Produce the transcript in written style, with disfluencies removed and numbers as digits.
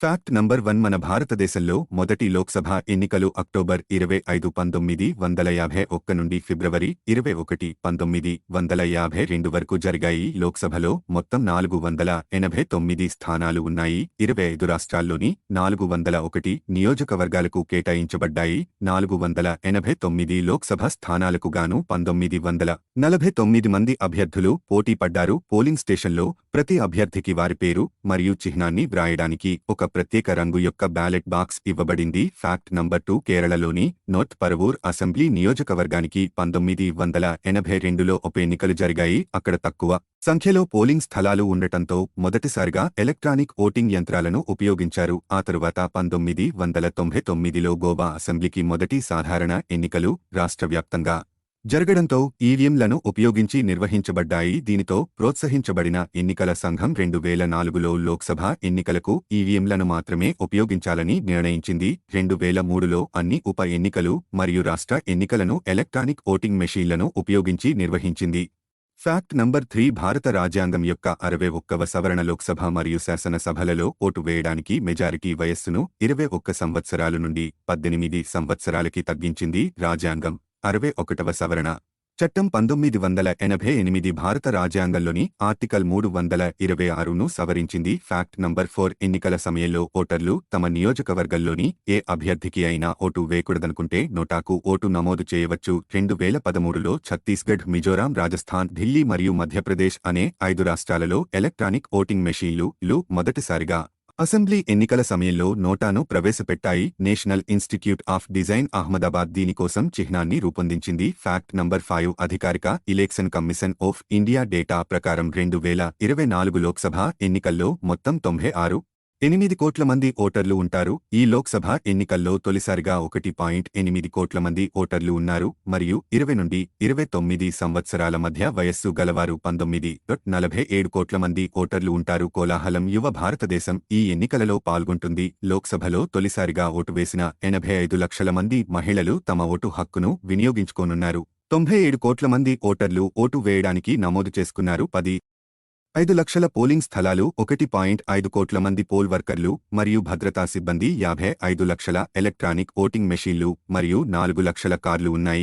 Fact number 1 మన భారతదేశంలో మొదటి లోక్సభ ఎన్నికలు అక్టోబర్ 25 1951 నుండి ఫిబ్రవరి 21 1952 వరకు జరిగాయి. లోక్సభలో మొత్తం 489 స్థానాలు ఉన్నాయి. 25 రాష్ట్రాల్లోని 401 నియోజకవర్గాలకు కేటాయించబడ్డాయి. 489 లోక్సభ స్థానాలకు గాను 1949 మంది అభ్యర్థులు పోటీ పడ్డారు. పోలింగ్ స్టేషన్లో ప్రతి అభ్యర్థికి వారి పేరు మరియు చిహ్నాన్ని వ్రాయడానికి ఒక ప్రత్యేక రంగు యొక్క బ్యాలెట్ బాక్స్ ఇవ్వబడింది. ఫ్యాక్ట్ నంబర్ 2 కేరళలోని నోర్త్ పరవూర్ అసెంబ్లీ నియోజకవర్గానికి 1982లో ఉప ఎన్నికలు జరిగాయి. అక్కడ తక్కువ సంఖ్యలో పోలింగ్ స్థలాలు ఉండటంతో మొదటిసారిగా ఎలక్ట్రానిక్ ఓటింగ్ యంత్రాలను ఉపయోగించారు. ఆ తరువాత 1999లో గోవా అసెంబ్లీకి మొదటి సాధారణ ఎన్నికలు రాష్ట్రవ్యాప్తంగా జరగడంతో ఈవీఎంలను ఉపయోగించి నిర్వహించబడ్డాయి. దీనితో ప్రోత్సహించబడిన ఎన్నికల సంఘం 2004లో లోక్సభ ఎన్నికలకు ఈవీఎంలను మాత్రమే ఉపయోగించాలని నిర్ణయించింది. 2003లో అన్ని ఉప ఎన్నికలు మరియు రాష్ట్ర ఎన్నికలను ఎలక్ట్రానిక్ ఓటింగ్ మెషీన్లను ఉపయోగించి నిర్వహించింది. ఫ్యాక్ట్ నంబర్ 3 భారత రాజ్యాంగం యొక్క 61వ సవరణ లోక్సభ మరియు శాసనసభలలో ఓటు వేయడానికి మెజారిటీ వయస్సును 21 సంవత్సరాల నుండి 18 సంవత్సరాలకి తగ్గించింది. రాజ్యాంగం 61వ సవరణ చట్టం 1988 భారత రాజ్యాంగంలోని ఆర్టికల్ 326ను సవరించింది. ఫ్యాక్ట్ నంబర్ 4 ఎన్నికల సమయంలో ఓటర్లు తమ నియోజకవర్గంలోని ఏ అభ్యర్థికి అయినా ఓటు వేయకూడదనుకుంటే నోటాకు ఓటు నమోదు చేయవచ్చు. 2013లో ఛత్తీస్గఢ్, మిజోరాం, రాజస్థాన్, ఢిల్లీ మరియు మధ్యప్రదేశ్ అనే 5 రాష్ట్రాలలో ఎలక్ట్రానిక్ ఓటింగ్ మెషీన్లు మొదటిసారిగా అసెంబ్లీ ఎన్నికల సమయంలో నోటాను ప్రవేశపెట్టాయి. National Institute of Design Ahmedabad దీనికోసం చిహ్నాన్ని రూపొందించింది. ఫ్యాక్ట్ నంబర్ 5 అధికారిక election commission of India data ప్రకారం 2024 లోక్సభ ఎన్నికల్లో మొత్తం 96.8 కోట్ల మంది ఓటర్లు ఉంటారు. ఈ లోక్సభ ఎన్నికల్లో తొలిసారిగా 1.8 కోట్ల మంది ఓటర్లు ఉన్నారు మరియు 20 నుండి 29 సంవత్సరాల మధ్య వయస్సు గలవారు 19.47 కోట్ల మంది ఓటర్లు ఉంటారు. కోలాహలం యువ భారతదేశం ఈ ఎన్నికలలో పాల్గొంటుంది. లోక్సభలో తొలిసారిగా ఓటు వేసిన 85 లక్షల మంది మహిళలు తమ ఓటు హక్కును వినియోగించుకోనున్నారు. 97 కోట్ల మంది ఓటర్లు ఓటు వేయడానికి నమోదు చేసుకున్నారు. 5 లక్షల పోలింగ్ స్థలాలు, 1.5 కోట్ల మంది పోల్ వర్కర్లు మరియు భద్రతా సిబ్బంది, 55 లక్షల ఎలక్ట్రానిక్ ఓటింగ్ మెషీన్లు మరియు 4 లక్షల కార్లు ఉన్నాయి.